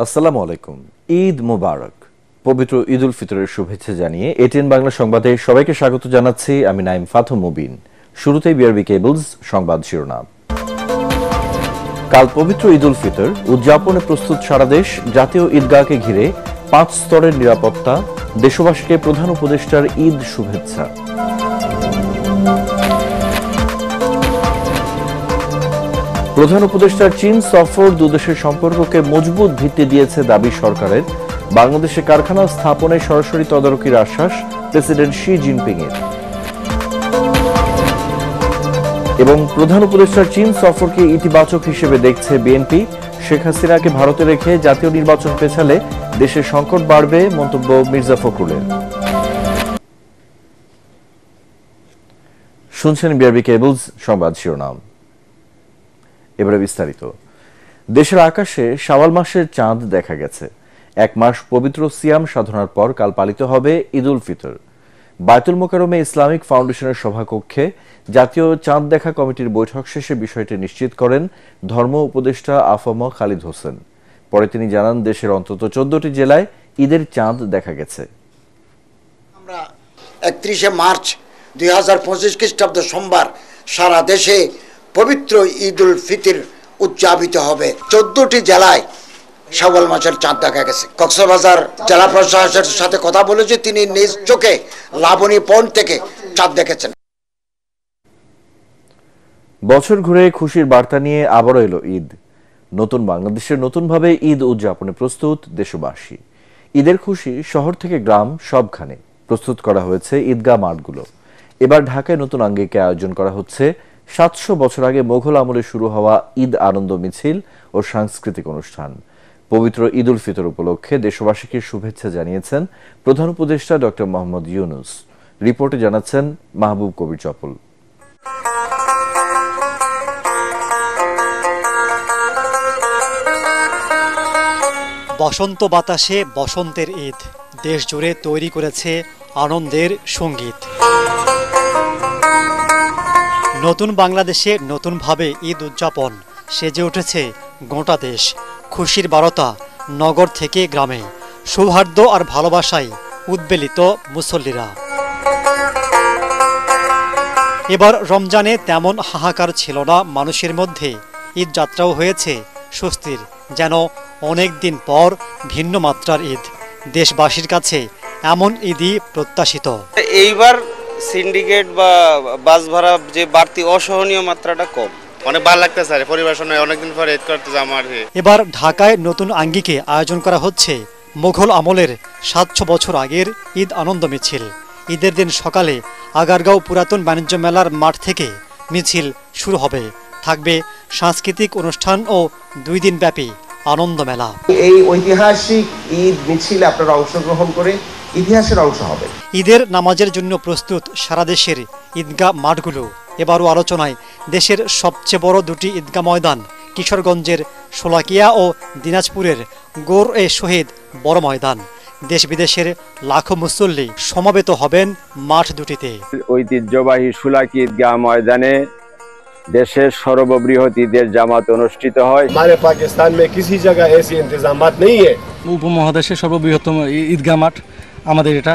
আসসালামু আলাইকুম। ঈদ মোবারক। পবিত্র ঈদ উল ফিতরের শুভেচ্ছা জানিয়ে এটিএন বাংলা সংবাদে সবাইকে স্বাগত জানাচ্ছি আমি নাইম ফাথু মুবিন। শুরুতেই বিআরবি কেবলস সংবাদ শিরোনাম। কাল পবিত্র ঈদ উল ফিতর উদযাপনে প্রস্তুত সারা দেশ। জাতীয় ঈদগাহকে ঘিরে 5 স্তরের নিরাপত্তা। দেশবাসীকে প্রধান উপদেষ্টার ঈদ শুভেচ্ছা। প্রধান উপদেষ্টার চীন সফর দুদেশের সম্পর্ককে মজবুত ভিত্তি দিয়েছে দাবি সরকারের। বাংলাদেশে কারখানা স্থাপনে সরাসরি তদারকির আশ্বাস প্রেসিডেন্ট শি জিনপিং এর। এবং প্রধান উপদেষ্টার চীন সফরকে ইতিবাচক হিসেবে দেখছে বিএনপি। শেখ হাসিনাকে ভারতে রেখে জাতীয় নির্বাচন পেছালে দেশের সংকট বাড়বে, মন্তব্য মির্জা ফখরুলের। শুনছেন বিআরবি কেবলস সংবাদ শিরোনাম। এবারে বিস্তারিত। দেশের আকাশে শাওয়াল মাসের চাঁদ দেখা গেছে। 1 মাস পবিত্র সিয়াম সাধনার পর কাল পালিত হবে ঈদ উল ফিতর। বায়তুল মোকাররমে ইসলামিক ফাউন্ডেশনের সভাকক্ষে জাতীয় চাঁদ দেখা কমিটির বৈঠক শেষে বিষয়টি নিশ্চিত করেন ধর্ম উপদেষ্টা আফম খালিদ হোসেন। পরে তিনি জানান, দেশের অন্তত 14টি জেলায় ঈদের চাঁদ দেখা গেছে। আমরা 31 মার্চ 2025 খ্রিস্টাব্দ সোমবার সারা দেশে পবিত্র ঈদ উল ফিতর উদযাপিত হবে। 14টি জেলায় শাওয়াল মাসের চাঁদ দেখা গেছে। কক্সবাজার জেলা প্রশাসকের সাথে কথা বলেছে, তিনি নিজ চোখে লাবণী পয়েন্ট থেকে চাঁদ দেখেছেন। বছর ঘুরে খুশির বার্তা নিয়ে আবারও এলো ঈদ। নতুন বাংলাদেশের নতুনভাবে ঈদ উদযাপনে প্রস্তুত দেশবাসী। ঈদের খুশি শহর থেকে গ্রাম সবখানে প্রস্তুত করা হয়েছে ঈদগাহ মাঠগুলো। এবার ঢাকায় নতুন আঙ্গিকে আয়োজন করা হচ্ছে 700 বছর আগে মোগল আমলে শুরু হওয়া ঈদ আনন্দ মিছিল ও সাংস্কৃতিক অনুষ্ঠান। পবিত্র ঈদ উল ফিতর উপলক্ষে দেশবাসীকে শুভেচ্ছা জানিয়েছেন প্রধান উপদেষ্টা ডক্টর মোহাম্মদ ইউনুস। রিপোর্টে জানাচ্ছেন মাহবুব কবির চপল। বসন্ত বাতাসে বসন্তের ঈদ দেশ জুড়ে তৈরি করেছে আনন্দের সঙ্গীত। নতুন বাংলাদেশে নতুনভাবে ঈদ উদযাপন সেজে উঠেছে গোটা দেশ। খুশির বারতা নগর থেকে গ্রামে, সৌহার্দ্য আর ভালোবাসায় উদ্বেলিত মুসল্লিরা। এবার রমজানে তেমন হাহাকার ছিল না মানুষের মধ্যে। ঈদ যাত্রাও হয়েছে স্বস্তির, যেন অনেক দিন পর ভিন্ন মাত্রার ঈদ। দেশবাসীর কাছে এমন ঈদই প্রত্যাশিত। এইবার সিন্ডিকেট বা বাস ভাড়া যে বাড়তি অসহনীয় মাত্রাটা কম, অনেক ভালো লাগতেছে। আর পরিবার সঙ্গে অনেকদিন পরে ঈদ করতে আমার। এবার ঢাকায় নতুন আঙ্গিকে আয়োজন করা হচ্ছে মোগল আমলের 700 বছর আগের ঈদ আনন্দ মিছিল। ঈদের দিন সকালে আগারগাঁও পুরাতন বাণিজ্য মেলার মাঠ থেকে মিছিল শুরু হবে। থাকবে সাংস্কৃতিক অনুষ্ঠান ও 2 দিন ব্যাপী আনন্দ মেলা। এই ঐতিহাসিক ঈদ মিছিলে আপনারা অংশগ্রহণ করে ইতিহাসের অংশ হবে। ঈদের নামাজের জন্য প্রস্তুত সারা দেশের ঈদগাহ মাঠগুলো। এবারও আলোচনায় দেশের সবচেয়ে বড় 2টি ঈদগাহ ময়দান, কিশোরগঞ্জের শোলাকিয়া ও দিনাজপুরের গোর-এ শহীদ বড় ময়দান। দেশ বিদেশের লাখো মুসল্লি সমবেত হবেন মাঠ দুটিতে। ঐতিহ্যবাহী শোলাকি ঈদগাহ ময়দানে দেশের সর্ববৃহৎ ঈদের জামাত অনুষ্ঠিত হয়। हमारे पाकिस्तान में किसी जगह ऐसी इंतजामात नहीं है। উপমহাদেশের সর্ববৃহত্তম ঈদগাহ মাঠ আমাদের এটা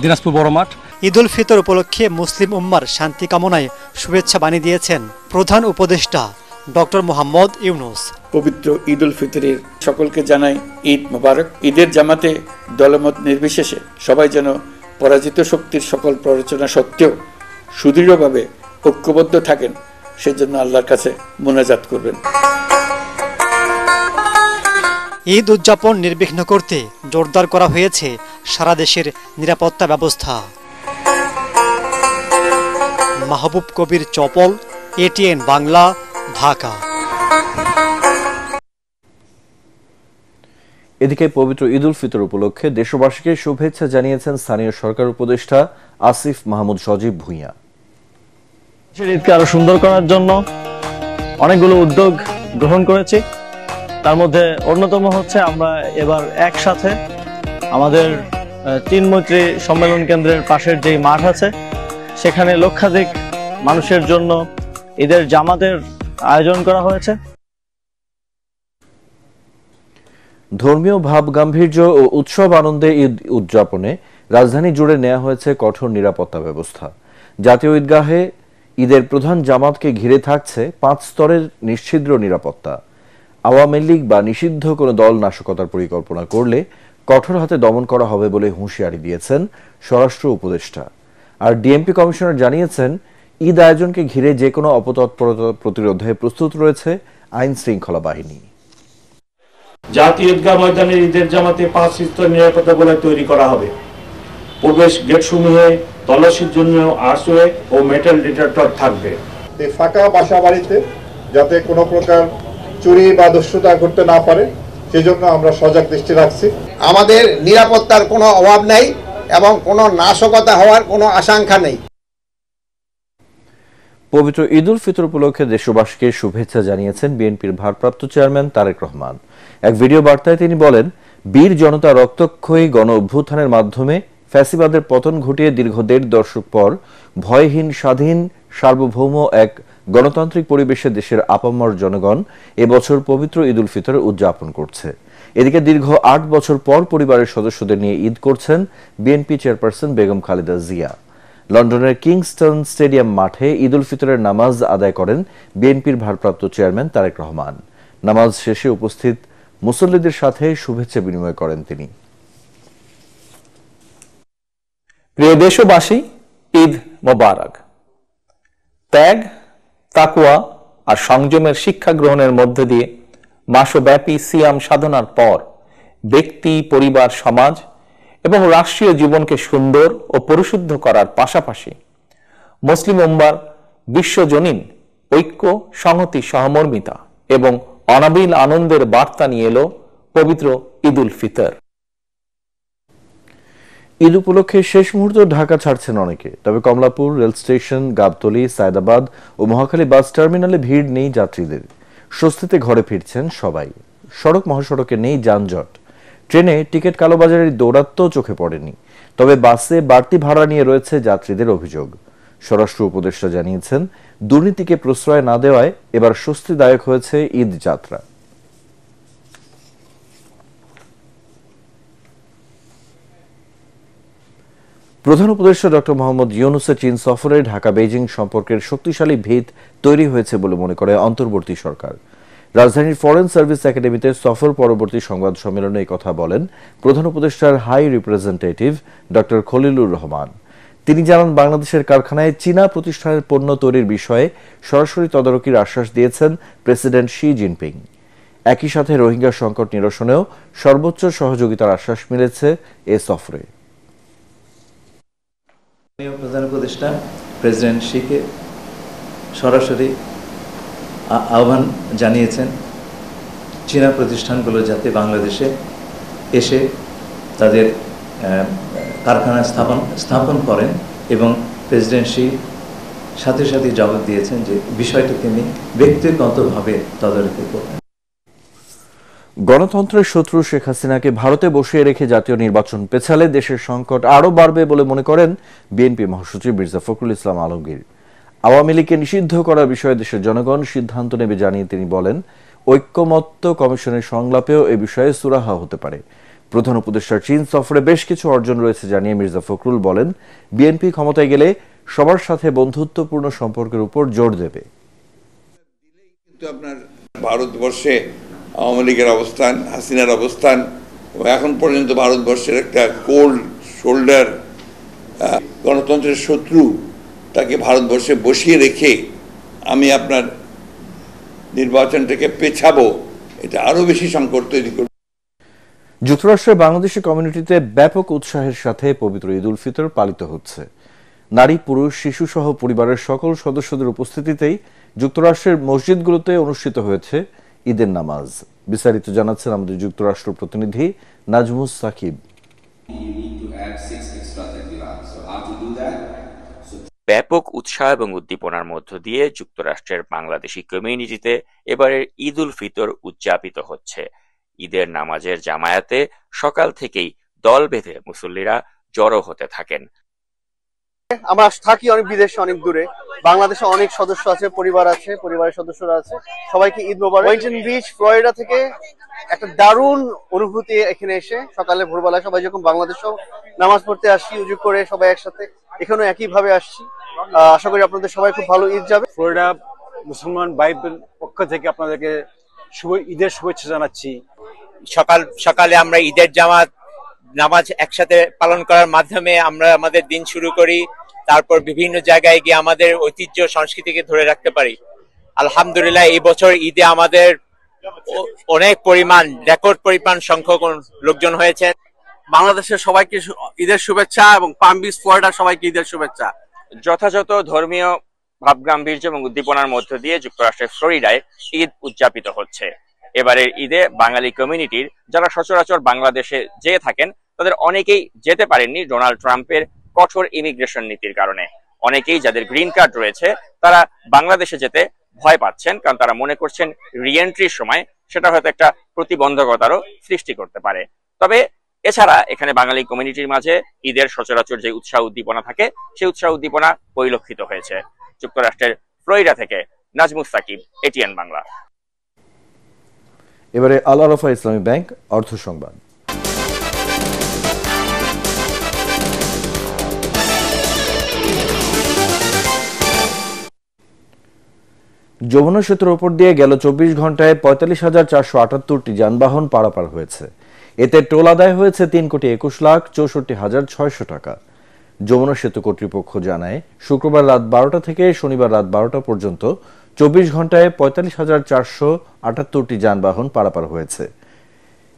দিনাজপুর বড় মাঠ। ঈদ উল ফিতর উপলক্ষে মুসলিম উম্মার শান্তি কামনায় শুভেচ্ছা বাণী দিয়েছেন প্রধান উপদেষ্টা ডক্টর মোহাম্মদ ইউনুস। পবিত্র ঈদ উল ফিতরের সকলকে জানাই ঈদ মোবারক। ঈদের জামাতে দলমত নির্বিশেষে সবাই যেন পরাজিত শক্তির সকল প্ররোচনা সত্ত্বেও সুদৃঢ়ভাবে ঐক্যবদ্ধ থাকেন, সেজন্য আল্লাহর কাছে মোনাজাত করবেন। ঈদ উদযাপন নির্বিঘ্ন করতে জোরদার করা হয়েছে সারা দেশের নিরাপত্তা ব্যবস্থা। মাহবুব কবির চপল, এটিএন বাংলা, ঢাকা। এদিকে পবিত্র ঈদ উল ফিতর উপলক্ষে দেশবাসীকে শুভেচ্ছা জানিয়েছেন স্থানীয় সরকার উপদেষ্টা আসিফ মাহমুদ সজীব ভূঁইয়া। ঈদকে আরো সুন্দর করার জন্য অনেকগুলো উদ্যোগ গ্রহণ করেছি। তার মধ্যে অন্যতম হচ্ছে আমরা এবার একসাথে আমাদের চীন মৈত্রী সম্মেলন কেন্দ্রের পাশের যে মাঠ আছে সেখানে লক্ষাধিক মানুষের জন্য ঈদের জামাতের আয়োজন করা হয়েছে। ধর্মীয় ভাব গাম্ভীর্য ও উৎসব আনন্দে ঈদ উদযাপনে রাজধানী জুড়ে নেওয়া হয়েছে কঠোর নিরাপত্তা ব্যবস্থা। জাতীয় ঈদগাহে ঈদের প্রধান জামাতকে ঘিরে থাকছে 5 স্তরের নিশ্ছিদ্র নিরাপত্তা। আওয়ামী লীগ বা নিষিদ্ধ কোনো দল নাশকতার পরিকল্পনা করলে কঠোর হাতে দমন করা হবে বলে হুঁশিয়ারি দিয়েছেন স্বরাষ্ট্র উপদেষ্টা। আর ডিএমপি কমিশনার জানিয়েছেন, ঈদ আয়োজনকে ঘিরে যে কোনো অপতৎপরতা প্রতিরোধে প্রস্তুত রয়েছে আইন শৃঙ্খলা বাহিনী। জাতীয় ঈদগাহ ময়দানের ঈদের জামাতে 5 স্তর নিরাপত্তা বলয় তৈরি করা হবে। প্রবেশ গেটসমূহে তল্লাশির জন্য আর্চওয়ে ও মেটাল ডিটেক্টর থাকবে। এই ফাঁকা বাসা বাড়িতে যাতে কোনো প্রকার চুরি বা দস্যুতা করতে না পারে সেজন্য আমরা সজাগ দৃষ্টি রাখছি। আমাদের নিরাপত্তার কোনো অভাব নেই এবং কোনো নাশকতা হওয়ার কোনো আশঙ্কা নেই। পবিত্র ঈদ উল ফিতর উপলক্ষে দেশবাসীকে শুভেচ্ছা জানিয়েছেন বিএনপির ভারপ্রাপ্ত চেয়ারম্যান তারেক রহমান। এক ভিডিও বার্তায় তিনি বলেন, বীর জনতা রক্তক্ষয়ী গণ অভ্যুত্থানের মাধ্যমে ফ্যাসিবাদের পতন ঘটিয়ে দীর্ঘ 1.5 দশক পর ভয়হীন, স্বাধীন, সার্বভৌম এক গণতান্ত্রিক পরিবেশে দেশের আপামর জনগণ এবছর পবিত্র ঈদ উল ফিতর উদযাপন করছে। এদিকে দীর্ঘ 8 বছর পর পরিবারের সদস্যদের নিয়ে ঈদ করছেন বিএনপি চেয়ারপারসন বেগম খালেদা জিয়া। লন্ডনের কিংস্টন স্টেডিয়াম মাঠে ঈদ উল ফিতরের নামাজ আদায় করেন বিএনপির ভারপ্রাপ্ত চেয়ারম্যান তারেক রহমান। নামাজ শেষে উপস্থিত মুসল্লিদের সাথে শুভেচ্ছা বিনিময় করেন তিনি। প্রিয় দেশবাসী, ঈদ মোবারক। ত্যাগ, তাকওয়া আর সংযমের শিক্ষা গ্রহণের মধ্য দিয়ে মাসব্যাপী সিয়াম সাধনার পর ব্যক্তি, পরিবার, সমাজ এবং রাষ্ট্রীয় জীবনকে সুন্দর ও পরিশুদ্ধ করার পাশাপাশি মুসলিম উম্মার বিশ্বজনীন ঐক্য, সংহতি, সহমর্মিতা এবং অনাবিল আনন্দের বার্তা নিয়ে এলো পবিত্র ঈদ উল ফিতর। ঈদ উপলক্ষে শেষ মুহূর্তে ঢাকা ছাড়ছেন অনেকে, তবে কমলাপুর রেল স্টেশন, গাবতলী, সায়দাবাদ ও মহাখালী বাস টার্মিনালে ভিড় নেই যাত্রীদের। স্বস্তিতে ঘরে ফিরছেন সবাই। সড়ক মহাসড়কে নেই যানজট। ট্রেনে টিকিট কালোবাজারের দৌরাত্ম্য চোখে পড়েনি, তবে বাসে বাড়তি ভাড়া নিয়ে রয়েছে যাত্রীদের অভিযোগ। স্বরাষ্ট্র উপদেষ্টা জানিয়েছেন, দুর্নীতিকে প্রশ্রয় না দেওয়ায় এবার স্বস্তিদায়ক হয়েছে ঈদ যাত্রা। প্রধান উপদেষ্টা ডক্টর মোহাম্মদ ইউনূসের চীন সফরে ঢাকা বেইজিং সম্পর্কের শক্তিশালী ভিত তৈরি হয়েছে বলে মনে করে অন্তর্বর্তী সরকার। রাজধানীর ফরেন সার্ভিস একাডেমিতে সফর পরবর্তী সংবাদ সম্মেলনে এই কথা বলেন প্রধান উপদেষ্টার high representative doctor Khalilur Rahman. তিনি জানান, বাংলাদেশের কারখানায় চীনা প্রতিষ্ঠানের পণ্য তৈরির বিষয়ে সরাসরি তদারকির আশ্বাস দিয়েছেন প্রেসিডেন্ট শি জিনপিং। একই সাথে রোহিঙ্গা সংকট নিরসনেও সর্বোচ্চ সহযোগিতার আশ্বাস মিলেছে এ সফরে। প্রধান উপদেষ্টা প্রেসিডেন্ট শিকে সরাসরি আহ্বান জানিয়েছেন চীনা প্রতিষ্ঠানগুলো যাতে বাংলাদেশে এসে তাদের কারখানা স্থাপন করেন, এবং প্রেসিডেন্ট শি সাথে সাথে জবাব দিয়েছেন যে বিষয়টি তিনি ব্যক্তিগতভাবে তদারকি করবেন। গণতন্ত্রের শত্রু শেখ হাসিনাকে ভারতে বসিয়ে রেখে জাতীয় নির্বাচন পেছালে দেশের সংকট আরও বাড়বে বলে মনে করেন বিএনপি মহাসচিব মির্জা ফখরুল ইসলাম আলমগীর। আওয়ামী লীগকে নিষিদ্ধ করার বিষয়ে দেশের জনগণ সিদ্ধান্ত নেবে জানিয়ে তিনি বলেন, ঐক্যমত্য কমিশনের সংলাপেও এ বিষয়ে সুরাহা হতে পারে। প্রধান উপদেষ্টার চীন সফরে বেশ কিছু অর্জন রয়েছে জানিয়ে মির্জা ফখরুল বলেন, বিএনপি ক্ষমতায় গেলে সবার সাথে বন্ধুত্বপূর্ণ সম্পর্কের উপর জোর দেবে। কিন্তু আপনার ভারতবর্ষে আওয়ামী লীগের অবস্থান, হাসিনার অবস্থান, এখন পর্যন্ত ভারতবর্ষের একটা কোল্ড শোল্ডার গণতন্ত্রের শত্রু তাকে ভারতবর্ষে বসিয়ে রেখে আমি আপনার নির্বাচনটাকে পেছাবো, এটা আরো বেশি সংকট তৈরি করবে। যুক্তরাষ্ট্রের বাংলাদেশি কমিউনিটিতে ব্যাপক উৎসাহের সাথে পবিত্র ঈদ উল ফিতর পালিত হচ্ছে। নারী, পুরুষ, শিশু সহ পরিবারের সকল সদস্যদের উপস্থিতিতেই যুক্তরাষ্ট্রের মসজিদগুলোতে অনুষ্ঠিত হয়েছে ঈদের নামাজ। বিস্তারিত জানাচ্ছেন আমাদের যুক্তরাষ্ট্র প্রতিনিধি নাজমুস সাকিব। ব্যাপক উৎসাহ এবং উদ্দীপনার মধ্য দিয়ে যুক্তরাষ্ট্রের বাংলাদেশি কমিউনিটিতে এবারের ঈদ উল ফিতর উদযাপিত হচ্ছে। ঈদের নামাজের জামায়াতে সকাল থেকেই দল বেঁধে মুসল্লিরা জড়ো হতে থাকেন। আমরা থাকি অনেক বিদেশে, অনেক দূরে। বাংলাদেশে অনেক সদস্য আছে, পরিবার আছে, পরিবারের সদস্যরা আছে। সবাইকে ঈদ মোবারক। ওয়েন্টন বিচ, ফ্লোরিডা থেকে একটা দারুণ অনুভূতি এখানে এসে। সকালে ভোরবেলা সবাই যখন বাংলাদেশেও নামাজ পড়তে আসি, উজু করে সবাই একসাথে, এখানেও একই ভাবে আসছি। আশা করি আপনাদের সবাই খুব ভালো ঈদ যাবে। ফ্লোরিডা মুসলমান বাইবেল পক্ষ থেকে আপনাদেরকে ঈদের শুভেচ্ছা জানাচ্ছি। সকালে আমরা ঈদের নামাজ একসাথে পালন করার মাধ্যমে আমরা আমাদের দিন শুরু করি। তারপর বিভিন্ন জায়গায় গিয়ে আমাদের ঐতিহ্য সংস্কৃতিকে ধরে রাখতে পারি। আলহামদুলিল্লাহ এই বছর ঈদে আমাদের অনেক রেকর্ড পরিমাণ সংখ্যক লোকজন হয়েছে। বাংলাদেশের সবাইকে ঈদের শুভেচ্ছা এবং পাম বিচ ফ্লোরিডার সবাইকে ঈদের শুভেচ্ছা। যথাযথ ধর্মীয় ভাবগাম্ভীর্য এবং উদ্দীপনার মধ্য দিয়ে যুক্তরাষ্ট্রের ফ্লোরিডায় ঈদ উদযাপিত হচ্ছে। এবারের ঈদে বাঙালি কমিউনিটির যারা সচরাচর বাংলাদেশে যেয়ে থাকেন তাদের অনেকেই যেতে পারেননি ডোনাল্ড ট্রাম্পের কঠোর ইমিগ্রেশন নীতির কারণে। অনেকেই যাদের গ্রিন কার্ড রয়েছে তারা বাংলাদেশে যেতে ভয় পাচ্ছেন, কারণ তারা মনে করছেন রিএন্ট্রির সময় সেটা হয়তো একটা প্রতিবন্ধকতারও সৃষ্টি করতে পারে। তবে এছাড়া এখানে বাঙালি কমিউনিটির মাঝে ঈদের সচরাচর যে উৎসাহ উদ্দীপনা থাকে সেই উৎসাহ উদ্দীপনা পরিলক্ষিত হয়েছে। যুক্তরাষ্ট্রের ফ্লোরিডা থেকে নাজমুস সাকিব, এটিএন বাংলা। এবারে আল আরাফা ইসলামী ব্যাংক অর্থ সংবাদ। যমুনা সেতুর ওপর দিয়ে গেল 24 ঘন্টায় 45,478টি যানবাহন পারাপার হয়েছে। এতে টোল আদায় হয়েছে 3,21,64,600 টাকা। যমুনা সেতু কর্তৃপক্ষ জানায় শুক্রবার রাত 12টা থেকে শনিবার রাত 12টা পর্যন্ত 24 ঘন্টায় 45,478টি যানবাহন পারাপার হয়েছে।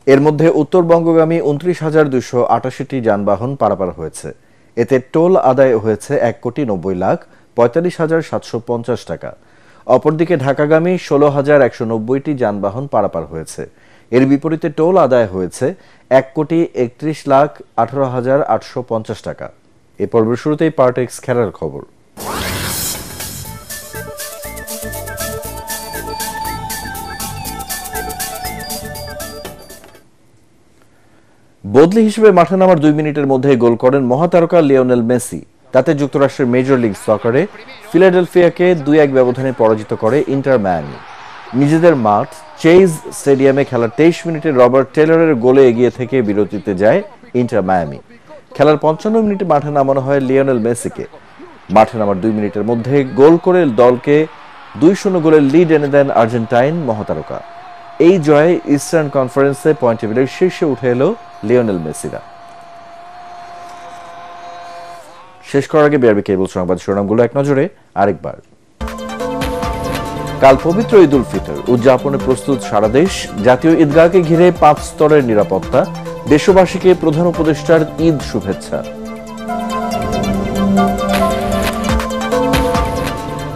এর মধ্যে উত্তরবঙ্গগামী 29,288টি যানবাহন পারাপার হয়েছে। এতে টোল আদায় হয়েছে 1,90,45,750 টাকা। অপরদিকে ঢাকাগামী 16,190টি যানবাহন পারাপার হয়েছে। এর বিপরীতে টোল আদায় হয়েছে 1,31,18,850 টাকা। এ পর্বের শুরুতেই পার্টেক্স খেলার খবর। বদলি হিসেবে মাঠে নামার 2 মিনিটের মধ্যে গোল করেন মহাতারকা লিওনেল মেসি। তাতে যুক্তরাষ্ট্রের মেজর লিগ সকারে ফিলাডেলফিয়াকে 2-1 ব্যবধানে পরাজিত করে ইন্টার মায়ামি। নিজেদের মাঠ চেজ স্টেডিয়ামে খেলার 23 মিনিটে রবার্ট টেলরের গোলে এগিয়ে থেকে বিরতিতে যায় ইন্টার মায়ামি। খেলার 55 মিনিটে মাঠে নামানো হয় লিওনেল মেসিকে। মাঠে নামার 2 মিনিটের মধ্যে গোল করে দলকে 2-0 গোলের লিড এনে দেন আর্জেন্টাইন মহাতারকা। এই জয়ে ইস্টার্ন কনফারেন্সে পয়েন্ট টেবিলের শীর্ষে উঠে এলো লিওনেল মেসিরা। শেষ করার আগে বিআরবি কেবল সংবাদ শিরোনামগুলো এক নজরে আরেকবার। কাল পবিত্র ঈদ উল ফিতর উদযাপনে প্রস্তুত সারা দেশ। জাতীয় ঈদগাহকে ঘিরে 5 স্তরের নিরাপত্তা। দেশবাসীকে প্রধান উপদেষ্টার ঈদ শুভেচ্ছা।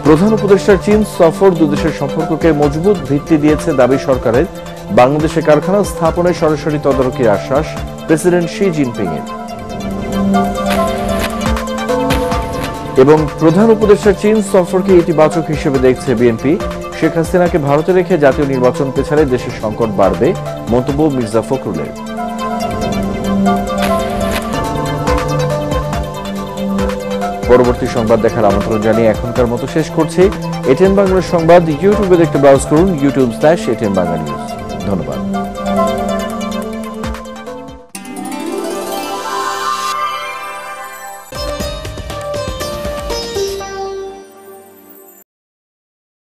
প্রধান উপদেষ্টার চীন সফর দুদেশের সম্পর্ককে মজবুত ভিত্তি দিয়েছে দাবি সরকারের। বাংলাদেশে কারখানা স্থাপনে সরাসরি তদারকির আশ্বাস প্রেসিডেন্ট শি জিনপিং এর। এবং প্রধান উপদেষ্টার চীন সফরকে ইতিবাচক হিসেবে দেখছে বিএনপি। শেখ হাসিনাকে ভারতে রেখে জাতীয় নির্বাচন পেছালে দেশের সংকট বাড়বে, মন্তব্য মির্জা ফখরুলের। পরবর্তী সংবাদ দেখার আমন্ত্রণ জানিয়ে এখনকার মতো শেষ করছি। এটিএন বাংলার সংবাদ ইউটিউবে দেখতে ব্রাউজ করুন youtube/ATN Bangla News। ধন্যবাদ।